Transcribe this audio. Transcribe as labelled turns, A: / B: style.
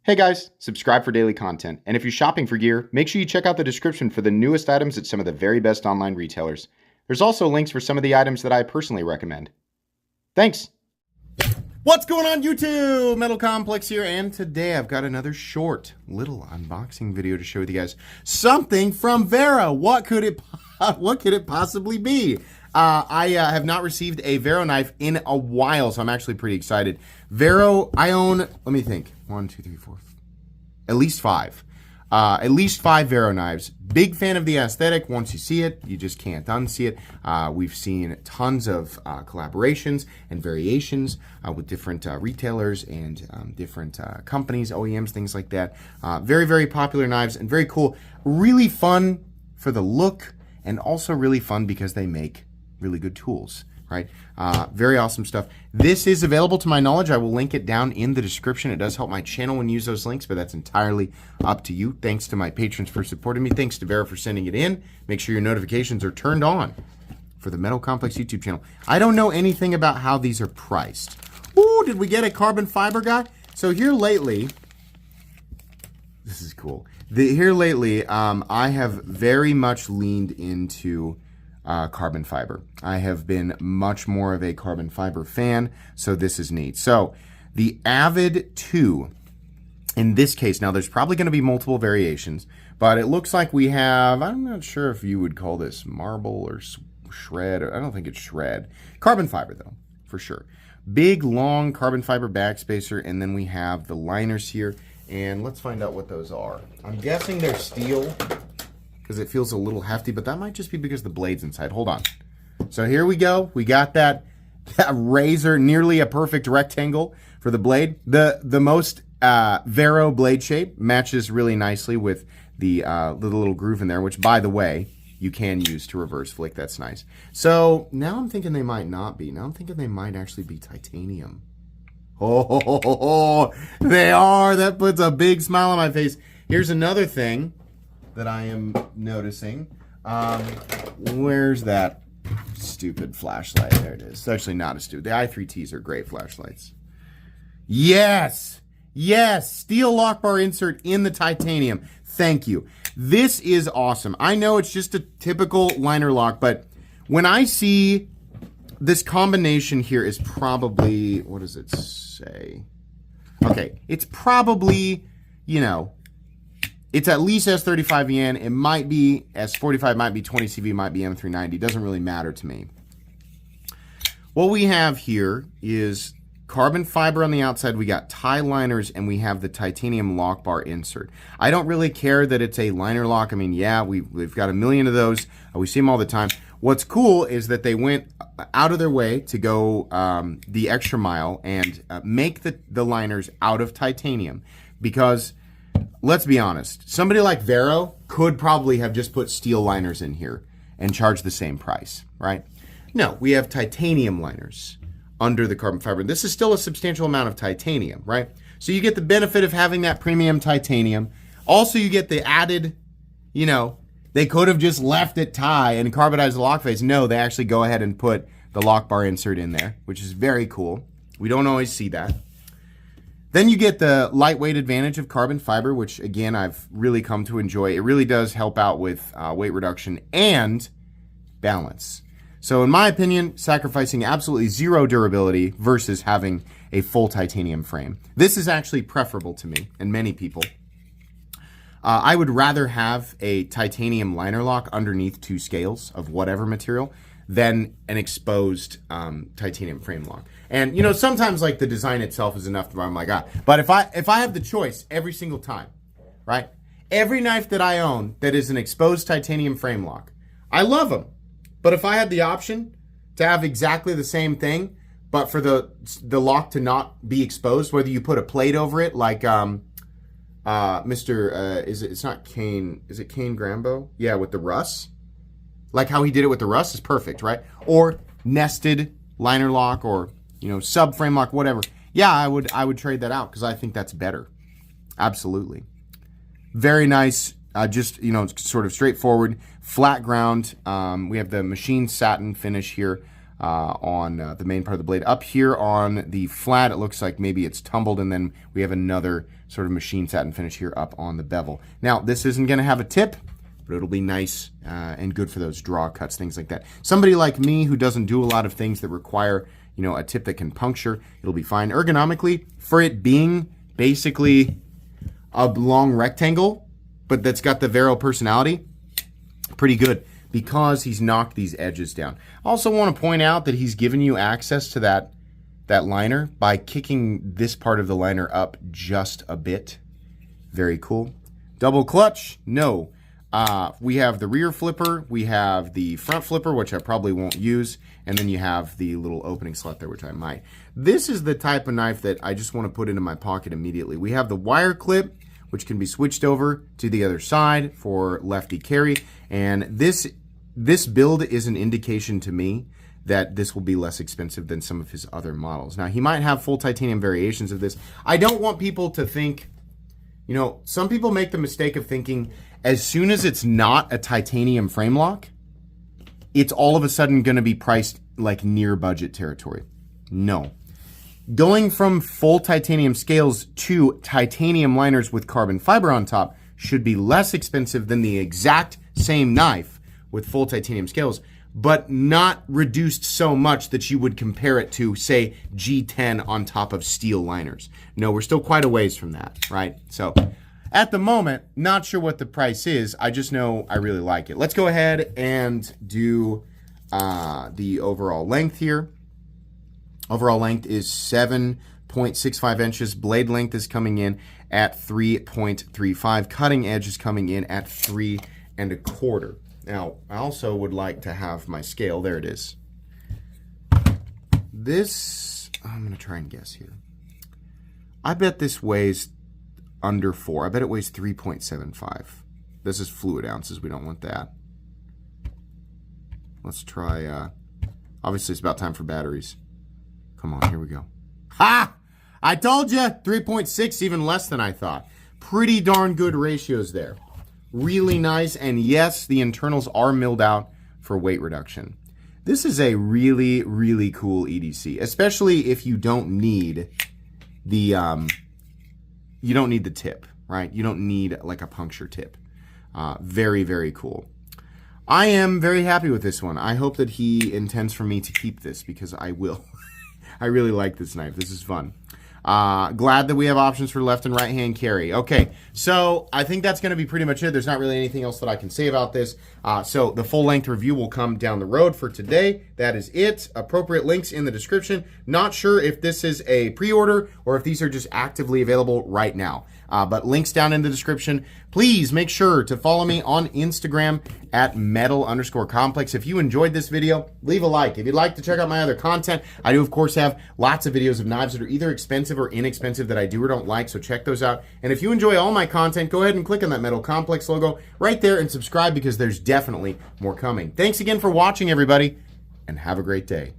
A: Hey guys, subscribe for daily content, and if you're shopping for gear, make sure you check out the description for the newest items at some of the very best online retailers. There's also links for some of the items that I personally recommend. Thanks! What's going on YouTube? Metal Complex here, and today I've got another short little unboxing video to show with you guys. Something from Vero. What could it possibly be? I have not received a Vero knife in a while, so I'm actually pretty excited. Vero, I own, let me think, 1, 2, 3, 4, at least 5. At least 5 Vero knives. Big fan of the aesthetic. Once you see it, you just can't unsee it. We've seen tons of collaborations and variations with different retailers and different companies, OEMs, things like that. Very, very popular knives and very cool. Really fun for the look and also really fun because they make really good tools, right? Very awesome stuff. This is available to my knowledge. I will link it down in the description. It does help my channel when you use those links, but that's entirely up to you. Thanks to my patrons for supporting me. Thanks to Vero for sending it in. Make sure your notifications are turned on for the Metal Complex YouTube channel. I don't know anything about how these are priced. Ooh, did we get a carbon fiber guy? So here lately, this is cool. Here lately, I have very much leaned into carbon fiber. I have been much more of a carbon fiber fan, so this is neat. So the Avid 2, in this case, now there's probably going to be multiple variations, but it looks like we have, I'm not sure if you would call this marble or shred, or I don't think it's shred. Carbon fiber though, for sure. Big, long carbon fiber backspacer, and then we have the liners here, and let's find out what those are. I'm guessing they're steel, because it feels a little hefty, but that might just be because the blade's inside. Hold on. So here we go. We got that razor, nearly a perfect rectangle for the blade. The most Vero blade shape matches really nicely with the little groove in there, which, by the way, you can use to reverse flick. That's nice. So now I'm thinking they might not be. Now I'm thinking they might actually be titanium. Oh, they are. That puts a big smile on my face. Here's another thing that I am noticing. Where's that stupid flashlight? There it is. It's actually not a stupid. The i3Ts are great flashlights. Yes! Yes! Steel lock bar insert in the titanium. Thank you. This is awesome. I know it's just a typical liner lock, but when I see this combination here is probably, what does it say? Okay, it's probably, you know, it's at least S35EN. It might be S45, might be 20CV, might be M390. Doesn't really matter to me. What we have here is carbon fiber on the outside. We got tie liners, and we have the titanium lock bar insert. I don't really care that it's a liner lock. I mean, yeah, we've got a million of those. We see them all the time. What's cool is that they went out of their way to go the extra mile and make the liners out of titanium, because let's be honest, somebody like Vero could probably have just put steel liners in here and charged the same price, right? No, we have titanium liners under the carbon fiber. This is still a substantial amount of titanium, right? So you get the benefit of having that premium titanium. Also, you get the added, you know, they could have just left it tie and carbonized the lock face. No, they actually go ahead and put the lock bar insert in there, which is very cool. We don't always see that. Then you get the lightweight advantage of carbon fiber, which again, I've really come to enjoy. It really does help out with weight reduction and balance. So in my opinion, sacrificing absolutely zero durability versus having a full titanium frame. This is actually preferable to me and many people. I would rather have a titanium liner lock underneath 2 scales of whatever material than an exposed titanium frame lock. And you know, sometimes like the design itself is enough where I'm like, but if I have the choice every single time, right? Every knife that I own that is an exposed titanium frame lock, I love them. But if I had the option to have exactly the same thing, but for the lock to not be exposed, whether you put a plate over it, like it's not Kane, is it Kane Grambo? Yeah, with the Russ. Like how he did it with the Russ is perfect, right? Or nested liner lock, or you know, subframe lock, whatever. Yeah, I would trade that out because I think that's better. Absolutely. Very nice. Just, you know, sort of straightforward, flat ground. We have the machine satin finish here. on the main part of the blade. Up here on the flat, it looks like maybe it's tumbled, and then we have another sort of machine satin finish here up on the bevel. Now, this isn't going to have a tip, but it'll be nice and good for those draw cuts, things like that. Somebody like me who doesn't do a lot of things that require, you know, a tip that can puncture, it'll be fine. Ergonomically, for it being basically a long rectangle, but that's got the Vero personality, pretty good, because he's knocked these edges down. I also want to point out that he's given you access to that liner by kicking this part of the liner up just a bit. Very cool. Double clutch? No. We have the rear flipper, we have the front flipper, which I probably won't use, and then you have the little opening slot there, which I might. This is the type of knife that I just want to put into my pocket immediately. We have the wire clip, which can be switched over to the other side for lefty carry, and this build is an indication to me that this will be less expensive than some of his other models. Now, he might have full titanium variations of this. I don't want people to think, you know, some people make the mistake of thinking as soon as it's not a titanium frame lock, it's all of a sudden going to be priced like near budget territory. No. Going from full titanium scales to titanium liners with carbon fiber on top should be less expensive than the exact same knife with full titanium scales, but not reduced so much that you would compare it to, say, G10 on top of steel liners. No, we're still quite a ways from that, right? So at the moment, not sure what the price is. I just know I really like it. Let's go ahead and do the overall length here. Overall length is 7.65 inches. Blade length is coming in at 3.35. Cutting edge is coming in at 3 1/4. Now, I also would like to have my scale. There it is. This, I'm going to try and guess here. I bet this weighs under 4. I bet it weighs 3.75. This is fluid ounces. We don't want that. Let's try, obviously it's about time for batteries. Come on, here we go. Ha! I told you! 3.6, even less than I thought. Pretty darn good ratios there. Really nice, and yes, the internals are milled out for weight reduction. This is a really, really cool EDC, especially if you don't need the tip, right? You don't need like a puncture tip. Very, very cool. I am very happy with this one. I hope that he intends for me to keep this, because I will. I really like this knife. This is fun. Glad that we have options for left and right hand carry. Okay, so I think that's going to be pretty much it. There's not really anything else that I can say about this. So the full length review will come down the road for today. That is it. Appropriate links in the description. Not sure if this is a pre-order or if these are just actively available right now. But links down in the description. Please make sure to follow me on Instagram at metal_complex. If you enjoyed this video, leave a like. If you'd like to check out my other content, I do, of course, have lots of videos of knives that are either expensive or inexpensive that I do or don't like, so check those out. And if you enjoy all my content, go ahead and click on that Metal Complex logo right there and subscribe, because there's definitely more coming. Thanks again for watching, everybody, and have a great day.